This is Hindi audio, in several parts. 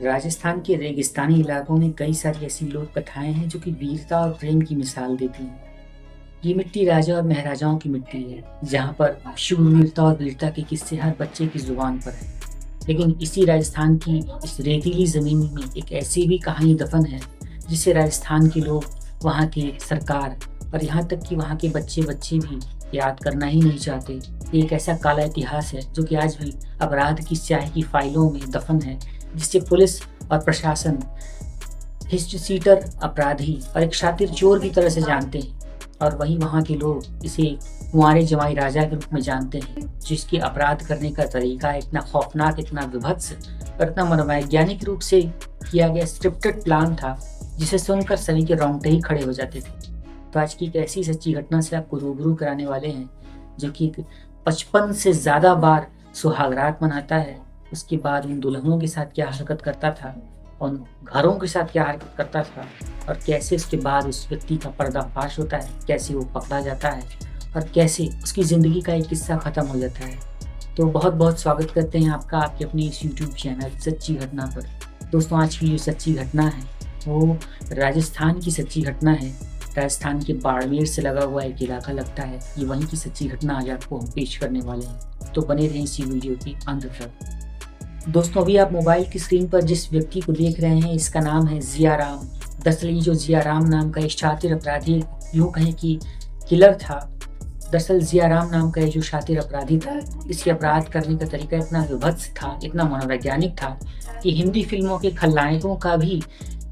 राजस्थान के रेगिस्तानी इलाकों में कई सारी ऐसी लोक कथाएं हैं जो कि वीरता और प्रेम की मिसाल देती हैं। ये मिट्टी राजा और महाराजाओं की मिट्टी है, जहाँ पर शूरवीरता और वीरता के किस्से हर बच्चे की जुबान पर है। लेकिन इसी राजस्थान की इस रेतीली जमीन में एक ऐसी भी कहानी दफन है जिसे राजस्थान के लोग, वहाँ की सरकार और यहाँ तक कि वहाँ के बच्चे बच्चे भी याद करना ही नहीं चाहते। ये एक ऐसा काला इतिहास है जो कि आज भी अपराध की स्याही की फाइलों में दफन है, जिससे पुलिस और प्रशासन हिस्ट्री सीटर अपराधी और एक शातिर चोर की तरह से जानते हैं। और वहीं वहाँ के लोग इसे कुंवारे जमाई राजा के रूप में जानते हैं, जिसके अपराध करने का तरीका इतना खौफनाक, इतना विभत्स और इतना मनोवैज्ञानिक रूप से किया गया स्क्रिप्टेड प्लान था, जिसे सुनकर सभी के रोंगटे ही खड़े हो जाते थे। तो आज की एक ऐसी सच्ची घटना से आपको रूबरू कराने वाले हैं जो कि 55 से ज़्यादा बार सुहागरात मनाता है, उसके बाद उन दुल्हनों के साथ क्या हरकत करता था, उन घरों के साथ क्या हरकत करता था, और कैसे उसके बाद उस व्यक्ति का पर्दाफाश होता है, कैसे वो पकड़ा जाता है और कैसे उसकी ज़िंदगी का एक किस्सा ख़त्म हो जाता है। तो बहुत बहुत स्वागत करते हैं आपका आपके अपने इस यूट्यूब चैनल सच्ची घटना पर। दोस्तों, आज की जो सच्ची घटना है वो राजस्थान की सच्ची घटना है। राजस्थान के बाड़मेर से लगा हुआ एक इलाका लगता है, ये वहीं की सच्ची घटना आज आपको हम पेश करने वाले हैं। तो बने रहें इसी वीडियो के अंत तक। दोस्तों, अभी आप मोबाइल की स्क्रीन पर जिस व्यक्ति को देख रहे हैं, इसका नाम है जिया राम। दरअसल ये जो जिया राम नाम का एक शातिर अपराधी, यूँ कहें कि किलर था। दरअसल जिया राम नाम का ये जो शातिर अपराधी था, इसके अपराध करने का तरीका इतना विभत्स था, इतना मनोवैज्ञानिक था कि हिंदी फिल्मों के खलनायकों का भी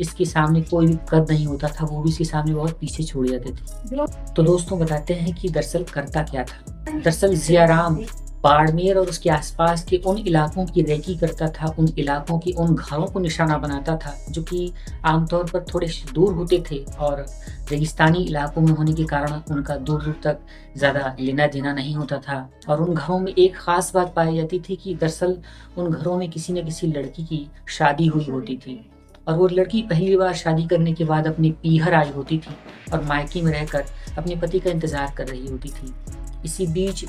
इसके सामने कोई भी कद नहीं होता था, वो भी इसके सामने बहुत पीछे छोड़ जाते थे। तो दोस्तों, बताते हैं कि दरअसल करता क्या था। दरअसल जिया राम बाड़मेर और उसके आसपास के उन इलाकों की रेकी करता था, उन इलाकों की उन घरों को निशाना बनाता था जो कि आमतौर पर थोड़े दूर होते थे और रेगिस्तानी इलाकों में होने के कारण उनका दूर दूर तक ज़्यादा लेना देना नहीं होता था। और उन घरों में एक ख़ास बात पाई जाती थी कि दरअसल उन घरों में किसी न किसी लड़की की शादी हुई होती थी, और वो लड़की पहली बार शादी करने के बाद अपने पीहर आई होती थी और मायके में रहकर अपने पति का इंतज़ार कर रही होती थी। इसी बीच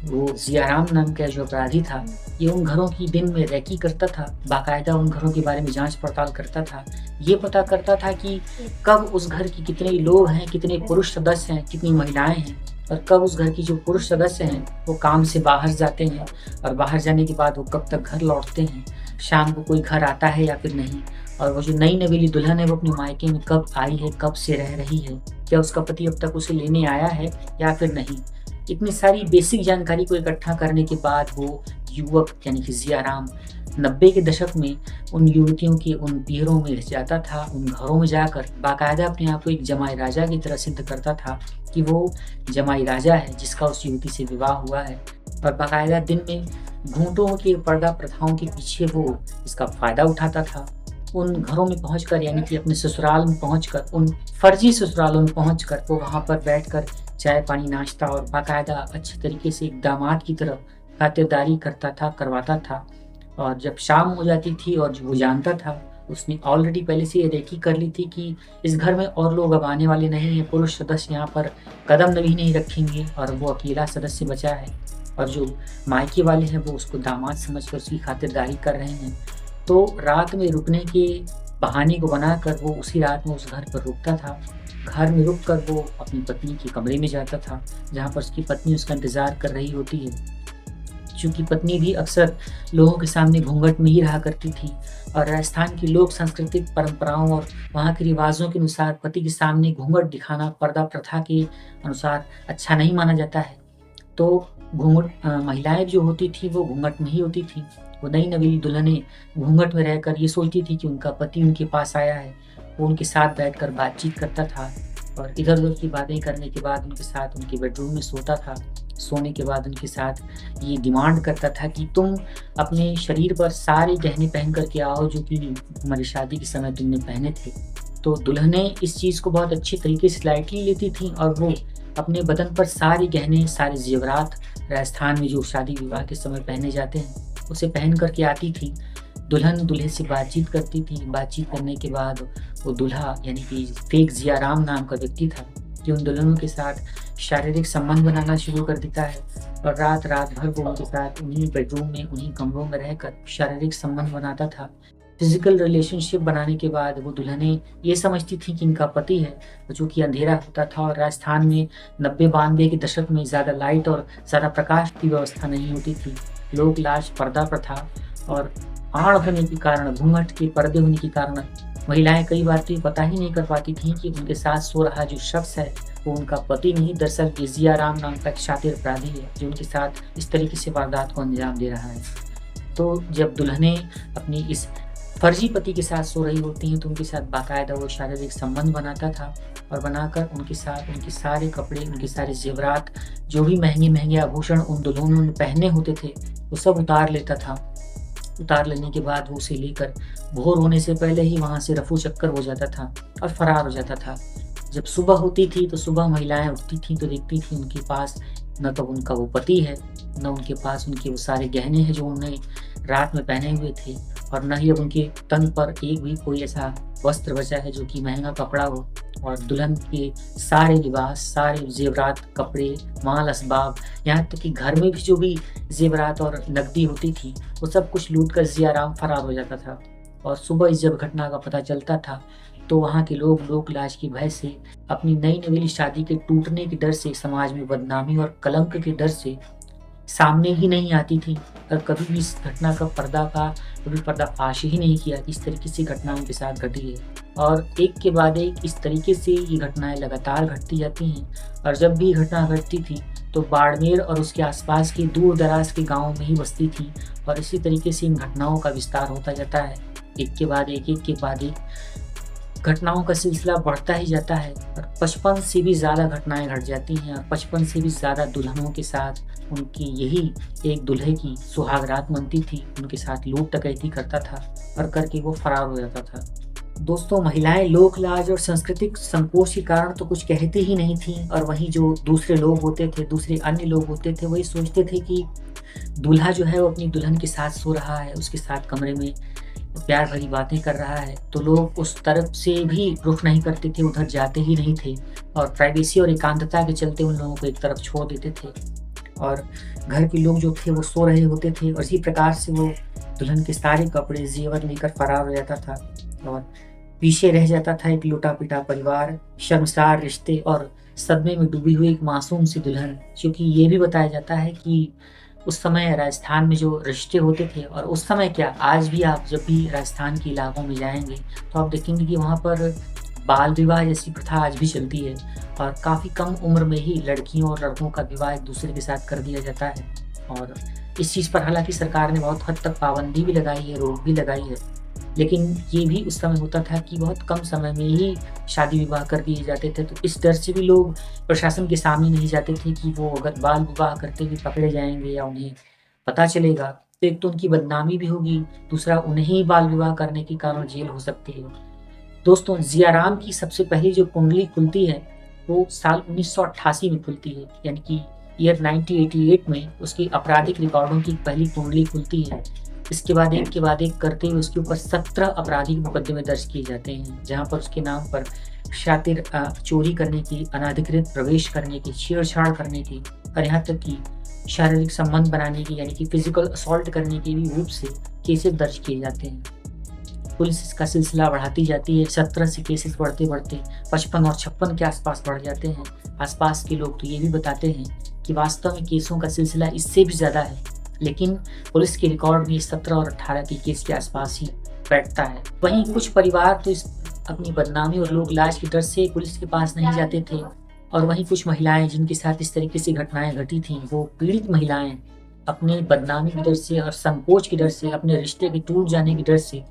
वो जिया राम नाम का जो अपराधी था, ये उन घरों की दिन में रेकी करता था, बाकायदा उन घरों के बारे में जांच पड़ताल करता था। ये पता करता था कि कब उस घर की कितने लोग हैं, कितने पुरुष सदस्य हैं, कितनी महिलाएं हैं, और कब उस घर की जो पुरुष सदस्य हैं वो काम से बाहर जाते हैं, और बाहर जाने के बाद वो कब तक घर लौटते हैं, शाम को कोई घर आता है या फिर नहीं, और वो जो नई नवेली दुल्हन है वो अपने मायके में कब आई है, कब से रह रही है, क्या उसका पति अब तक उसे लेने आया है या फिर नहीं। इतनी सारी बेसिक जानकारी को इकट्ठा करने के बाद वो युवक यानी कि जिया राम 90 के दशक में उन युवतियों के उन पीहरों में जाता था, उन घरों में जाकर बाकायदा अपने आप को एक जमाई राजा की तरह सिद्ध करता था कि वो जमाई राजा है जिसका उस युवती से विवाह हुआ है। और बाकायदा दिन में घूंटों के पर्दा प्रथाओं के पीछे वो इसका फ़ायदा उठाता था। उन घरों में पहुंचकर, यानी कि अपने ससुराल में पहुंचकर, उन फर्जी ससुरालों में पहुंचकर वो वहां पर बैठकर चाय पानी नाश्ता और बाकायदा अच्छे तरीके से एक दामाद की तरह खातिरदारी करवाता था। और जब शाम हो जाती थी और जो वो जानता था, उसने ऑलरेडी पहले से ये रेकी कर ली थी कि इस घर में और लोग अब आने वाले नहीं हैं, पुरुष सदस्य यहाँ पर कदम भी नहीं रखेंगे और वो अकेला सदस्य बचा है, और जो मायके वाले हैं वो उसको दामाद समझकर उसकी खातिरदारी कर रहे हैं। तो रात में रुकने के बहाने को बनाकर वो उसी रात में उस घर पर रुकता था। घर में रुककर वो अपनी पत्नी के कमरे में जाता था, जहाँ पर उसकी पत्नी उसका इंतज़ार कर रही होती है। चूँकि पत्नी भी अक्सर लोगों के सामने घूंघट में ही रहा करती थी, और राजस्थान की लोक सांस्कृतिक परंपराओं और वहाँ के रिवाजों के अनुसार पति के सामने घूंघट दिखाना पर्दा प्रथा के अनुसार अच्छा नहीं माना जाता है। तो महिलाएं जो होती थी वो घूंघट में ही होती थी। वो नई नवेली दुल्हनें घूंघट में रहकर ये सोचती थी कि उनका पति उनके पास आया है। वो उनके साथ बैठकर बातचीत करता था और इधर उधर की बातें करने के बाद उनके साथ उनके बेडरूम में सोता था। सोने के बाद उनके साथ ये डिमांड करता था कि तुम अपने शरीर पर सारे गहने पहन करके आओ जो कि हमारी शादी के समय तुमने पहने थे। तो दुल्हनें इस चीज़ को बहुत अच्छी तरीके से लाइटली लेती थीं, और वो अपने बदन पर सारे गहने, सारे जेवरात राजस्थान में जो शादी विवाह के समय पहने जाते हैं उसे पहन करके आती थी। दुल्हन दूल्हे से बातचीत करती थी। बातचीत करने के बाद वो दूल्हा यानी कि फेक जिया राम नाम का व्यक्ति था, जो उन दुल्हनों के साथ शारीरिक संबंध बनाना शुरू कर देता है, और रात भर वो उनके साथ उन्हीं बेडरूम में, उन्हीं कमरों में रहकर शारीरिक संबंध बनाता था। फिजिकल रिलेशनशिप बनाने के बाद वो दुल्हनें ये समझती थी कि इनका पति है, जो कि अंधेरा होता था और राजस्थान में 90-92 के दशक में ज़्यादा लाइट और ज़्यादा प्रकाश की व्यवस्था नहीं होती थी। लोक लाज, पर्दा प्रथा और आड़ होने के कारण, घूंघट के पर्दे होने के कारण महिलाएं कई बार तो ये पता ही नहीं कर पाती थी कि उनके साथ सो रहा जो शख्स है वो उनका पति नहीं, दरअसल ये जिया राम नाम का एक शातिर अपराधी है जो उनके साथ इस तरीके से वारदात को अंजाम दे रहा है। तो जब दुल्हनें अपनी इस फर्जी पति के साथ सो रही होती हैं तो उनके साथ बाकायदा वो शारीरिक संबंध बनाता था और बनाकर उनके साथ उनके सारे कपड़े, उनके सारे जेवरात, जो भी महंगे-महंगे आभूषण उन दुल्हनों ने पहने होते थे, वो सब उतार लेता था। उतार लेने के बाद वो उसे लेकर भोर होने से पहले ही वहाँ से रफू चक्कर हो जाता था और फरार हो जाता था। जब सुबह होती थी तो सुबह महिलाएं उठती थीं तो देखती थीं उनके पास न तो उनका वो पति है, न उनके पास उनके वो सारे गहने हैं जो उन्होंने रात में पहने हुए थे, और न ही अब उनके तन पर एक भी कोई ऐसा वस्त्र बचा है जो कि महंगा कपड़ा हो। और दुल्हन के सारे लिबास, सारे जेवरात, कपड़े, माल असबाब, यहाँ तक कि घर में भी जो भी जेवरात और नकदी होती थी वो सब कुछ लूट कर जिया राम फरार हो जाता था। और सुबह इस जब घटना का पता चलता था तो वहाँ के लोग लोक लाज की भय से, अपनी नई नवेली शादी के टूटने के डर से, समाज में बदनामी और कलंक के डर से सामने ही नहीं आती थी और कभी भी इस घटना का कभी पर्दाफाश ही नहीं किया। इस तरीके से घटना उनके साथ घटी है और एक के बाद एक इस तरीके से ये घटनाएं लगातार घटती जाती हैं। और जब भी घटना घटती थी तो बाड़मेर और उसके आसपास के दूर दराज के गाँव में ही बसती थी और इसी तरीके से इन घटनाओं का विस्तार होता जाता है। एक के बाद एक घटनाओं का सिलसिला बढ़ता ही जाता है और 55 से भी ज़्यादा घटनाएं घट जाती हैं और 55 से भी ज़्यादा दुल्हनों के साथ उनकी यही एक दूल्हे की सुहागरात मनती थी, उनके साथ लूट डकैती करता था और करके वो फरार हो जाता था। दोस्तों, महिलाएं लोक लाज और सांस्कृतिक संकोच के कारण तो कुछ कहती ही नहीं थी और वहीं जो दूसरे लोग होते थे, दूसरे अन्य लोग होते थे, वही सोचते थे कि दूल्हा जो है वो अपनी दुल्हन के साथ सो रहा है, उसके साथ कमरे में प्यार भरी बातें कर रहा है, तो लोग उस तरफ से भी रुख नहीं करते थे, उधर जाते ही नहीं थे और प्राइवेसी और एकांतता के चलते उन लोगों को एक तरफ छोड़ देते थे और घर के लोग जो थे वो सो रहे होते थे और इसी प्रकार से वो दुल्हन के सारे कपड़े जेवर लेकर फरार हो जाता था और पीछे रह जाता था एक लुटा पिटा परिवार, शर्मसार रिश्ते और सदमे में डूबी हुई एक मासूम सी दुल्हन। क्योंकि ये भी बताया जाता है कि उस समय राजस्थान में जो रिश्ते होते थे, और उस समय क्या, आज भी आप जब भी राजस्थान के इलाकों में जाएंगे तो आप देखेंगे कि वहाँ पर बाल विवाह जैसी प्रथा आज भी चलती है और काफ़ी कम उम्र में ही लड़कियों और लड़कों का विवाह एक दूसरे के साथ कर दिया जाता है। और इस चीज़ पर हालांकि सरकार ने बहुत हद तक पाबंदी भी लगाई है, रोक भी लगाई है, लेकिन ये भी उस समय होता था कि बहुत कम समय में ही शादी विवाह कर दिए जाते थे। तो इस डर से भी लोग प्रशासन के सामने नहीं जाते थे कि वो अगर बाल विवाह करते हुए पकड़े जाएंगे या उन्हें पता चलेगा तो एक तो उनकी बदनामी भी होगी, दूसरा उन्हें ही बाल विवाह करने के कारण जेल हो सकती है। दोस्तों, जिया राम की सबसे पहली जो कुंडली खुलती है वो साल 1988 में खुलती है, यानी कि ईयर 1988 में उसकी आपराधिक रिकॉर्डों की पहली कुंडली खुलती है। इसके बाद एक करते हुए उसके ऊपर 17 आपराधिक मुकदमे दर्ज किए जाते हैं, जहां पर उसके नाम पर शातिर चोरी करने की, अनाधिकृत प्रवेश करने की, छेड़छाड़ करने की और यहाँ तक कि शारीरिक संबंध बनाने की यानी कि फिजिकल असॉल्ट करने के भी रूप से केसेस दर्ज किए जाते हैं। पुलिस इसका सिलसिला बढ़ाती जाती है। 17 से केसेस बढ़ते बढ़ते 55 और 56 के आसपास बढ़ जाते हैं। आसपास के लोग तो ये भी बताते हैं कि वास्तव में केसों का सिलसिला इससे भी ज़्यादा है, लेकिन पुलिस के रिकॉर्ड में 17 और 18 के केस के आसपास ही बैठता है। वहीं कुछ परिवार तो इस अपनी बदनामी और लोक लाज की डर से पुलिस के पास नहीं जाते थे, और वहीं कुछ महिलाएं जिनके साथ इस तरीके से घटनाएं घटी थीं, वो पीड़ित महिलाएं अपनी बदनामी की डर से और संकोच की डर से, अपने रिश्ते के टूट जाने की डर से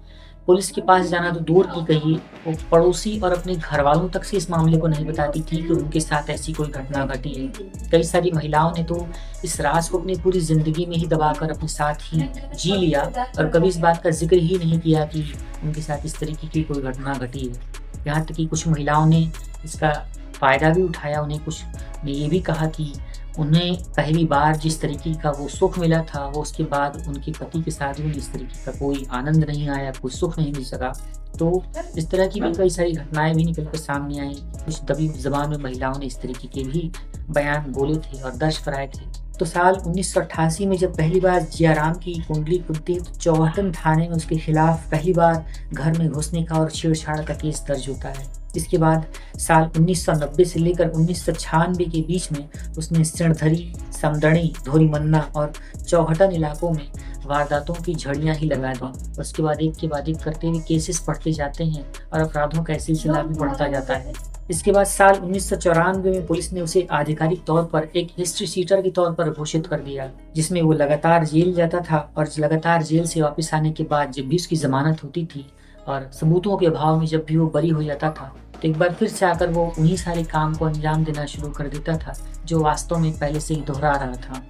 पुलिस के पास जाना तो दूर की कहिए, वो पड़ोसी और अपने घर वालों तक से इस मामले को नहीं बताती थी कि उनके साथ ऐसी कोई घटना घटी है। कई सारी महिलाओं ने तो इस राज को अपनी पूरी जिंदगी में ही दबाकर अपने साथ ही जी लिया और कभी इस बात का जिक्र ही नहीं किया कि उनके साथ इस तरीके की कोई घटना घटी है। यहाँ तक कि कुछ महिलाओं ने इसका फ़ायदा भी उठाया। उन्हें कुछ ने ये भी कहा कि उन्हें पहली बार जिस तरीके का वो सुख मिला था, वो उसके बाद उनके पति के साथ भी इस तरीके का कोई आनंद नहीं आया, कोई सुख नहीं मिल सका। तो इस तरह की भी कई सारी घटनाएं भी निकल कर सामने आई। कुछ दबी ज़बान में महिलाओं ने इस तरीके के भी बयान बोले थे और दर्ज कराए थे। तो साल 1988 में जब पहली बार जियाराम की कुंडली खुलती है तो चौहटन थाने में उसके खिलाफ पहली बार घर में घुसने का और छेड़छाड़ का केस दर्ज होता है। इसके बाद साल 1990 से लेकर 1996 के बीच में उसने सिणधरी, समदड़ी, धोरीमन्ना और चौहटन इलाकों में वारदातों की झड़ियां ही लगा दी। उसके बाद एक के बाद एक करते हुए केसेस बढ़ते जाते हैं और अपराधों का सिलसिला भी बढ़ता जाता है। इसके बाद साल 1994 में पुलिस ने उसे आधिकारिक तौर पर एक हिस्ट्री शीटर के तौर पर घोषित कर दिया, जिसमें वो लगातार जेल जाता था और लगातार जेल से वापस आने के बाद जब भी उसकी जमानत होती थी और सबूतों के अभाव में जब भी वो बरी हो जाता था तो एक बार फिर से आकर वो उन्हीं सारे काम को अंजाम देना शुरू कर देता था जो वास्तव में पहले से ही दोहरा रहा था।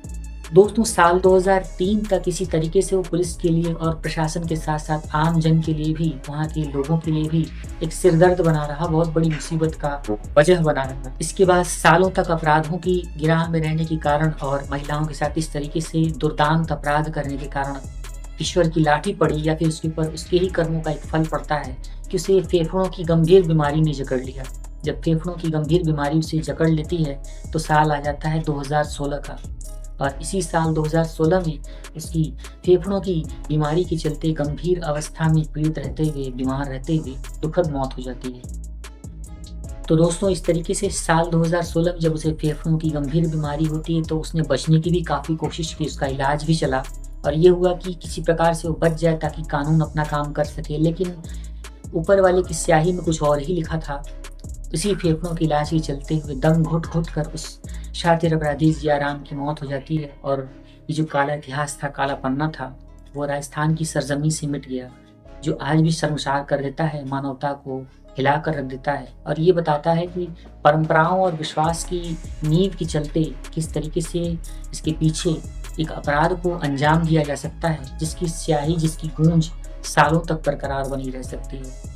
दोस्तों, साल 2003 तक इसी तरीके से वो पुलिस के लिए और प्रशासन के साथ साथ आम जन के लिए भी, वहाँ के लोगों के लिए भी एक सिरदर्द बना रहा, बहुत बड़ी मुसीबत का वजह बना रहा। इसके बाद सालों तक अपराधों की गिराह में रहने के कारण और महिलाओं के साथ इस तरीके से दुर्दांत अपराध करने के कारण ईश्वर की लाठी पड़ी या फिर उसके ऊपर उसके ही कर्मों का एक फल पड़ता है कि उसे फेफड़ों की गंभीर बीमारी ने जकड़ लिया। जब फेफड़ों की गंभीर बीमारी उसे जकड़ लेती है तो साल आ जाता है 2016 का, और इसी साल 2016 में उसकी फेफड़ों की बीमारी के चलते गंभीर अवस्था में पीड़ित रहते हुए, बीमार रहते हुए दुखद मौत हो जाती है। तो दोस्तों, इस तरीके से साल 2016 में जब उसे फेफड़ों की गंभीर बीमारी होती है तो उसने बचने की भी काफ़ी कोशिश की, उसका इलाज भी चला और ये हुआ कि किसी प्रकार से वो बच जाए ताकि कानून अपना काम कर सके। लेकिन ऊपर वाले की स्याही में कुछ और ही लिखा था। इसी फेफड़ों के इलाज के चलते हुए दम घुट घुट कर उस शातिर अपराधी जियाराम की मौत हो जाती है और ये जो काला इतिहास था, काला पन्ना था, वो राजस्थान की सरजमी से मिट गया, जो आज भी शर्मसार कर देता है, मानवता को हिला कर रख देता है और ये बताता है कि परंपराओं और विश्वास की नींव के चलते किस तरीके से इसके पीछे एक अपराध को अंजाम दिया जा सकता है, जिसकी स्याही, जिसकी गूंज सालों तक बरकरार बनी रह सकती है।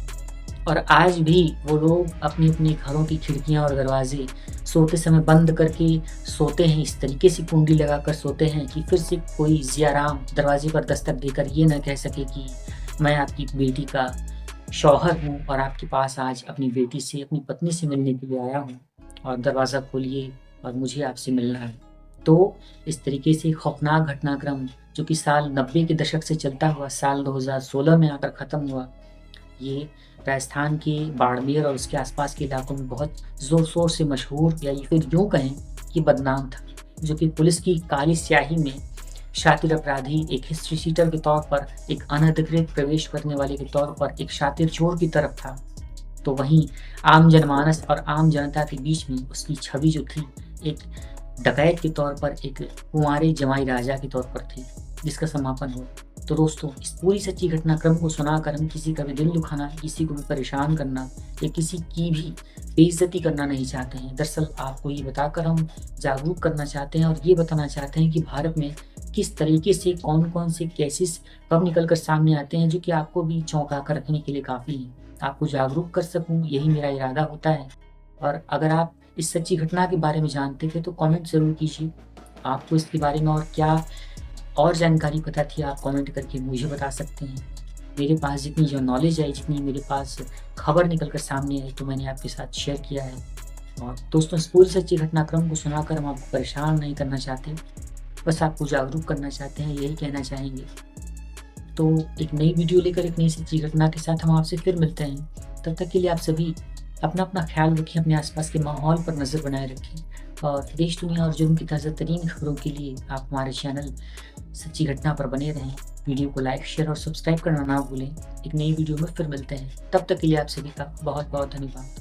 और आज भी वो लोग अपने अपने घरों की खिड़कियां और दरवाजे सोते समय बंद करके सोते हैं, इस तरीके से कुंडली लगाकर सोते हैं कि फिर से कोई जियाराम दरवाजे पर दस्तक देकर ये न कह सके कि मैं आपकी बेटी का शौहर हूँ और आपके पास आज अपनी बेटी से, अपनी पत्नी से मिलने के लिए आया हूँ और दरवाज़ा खोलिए और मुझे आपसे मिलना है। तो इस तरीके से खौफनाक घटनाक्रम जो कि साल 90 के दशक से चलता हुआ साल 2016 में आकर ख़त्म हुआ, ये राजस्थान के बाड़मेर और उसके आसपास के इलाकों में बहुत ज़ोर शोर से मशहूर, या फिर यूँ कहें कि बदनाम था, जो कि पुलिस की काली स्याही में शातिर अपराधी, एक हिस्ट्री शीटर के तौर पर, एक अनधिकृत प्रवेश करने वाले के तौर पर, एक शातिर चोर की तरफ था। तो वहीं आम जनमानस और आम जनता के बीच में उसकी छवि जो थी, एक डकैत के तौर पर, एक कुंवारे जमाई राजा के तौर पर थी, जिसका समापन हुआ। तो दोस्तों, इस पूरी सच्ची घटनाक्रम को सुनाकर हम किसी का भी दिल दुखाना, किसी को भी परेशान करना या किसी की भी बेइज्जती करना नहीं चाहते हैं। दरअसल आपको ये बताकर हम जागरूक करना चाहते हैं और ये बताना चाहते हैं कि भारत में किस तरीके से कौन कौन से केसेस कब निकल कर सामने आते हैं जो कि आपको भी चौंका कर रखने के लिए काफ़ी हैं। आपको जागरूक कर सकूँ, यही मेरा इरादा होता है। और अगर आप इस सच्ची घटना के बारे में जानते थे तो कमेंट ज़रूर कीजिए। आपको इसके बारे में और क्या और जानकारी पता थी, आप कमेंट करके मुझे बता सकते हैं। मेरे पास जितनी जो नॉलेज आई, जितनी मेरे पास खबर निकल कर सामने आई, तो मैंने आपके साथ शेयर किया है। और दोस्तों, इस पूरी सच्ची घटनाक्रम को सुनाकर हम आपको परेशान नहीं करना चाहते, बस आपको जागरूक करना चाहते हैं, यही कहना चाहेंगे। तो एक नई वीडियो लेकर, एक नई सच्ची घटना के साथ हम आपसे फिर मिलते हैं। तब तक के लिए आप सभी अपना अपना ख्याल रखें, अपने आसपास के माहौल पर नज़र बनाए रखें और देश, दुनिया और जुर्म की ताज़ा तरीन खबरों के लिए आप हमारे चैनल सच्ची घटना पर बने रहें। वीडियो को लाइक, शेयर और सब्सक्राइब करना ना भूलें। एक नई वीडियो में फिर मिलते हैं। तब तक के लिए आप सभी का बहुत बहुत धन्यवाद।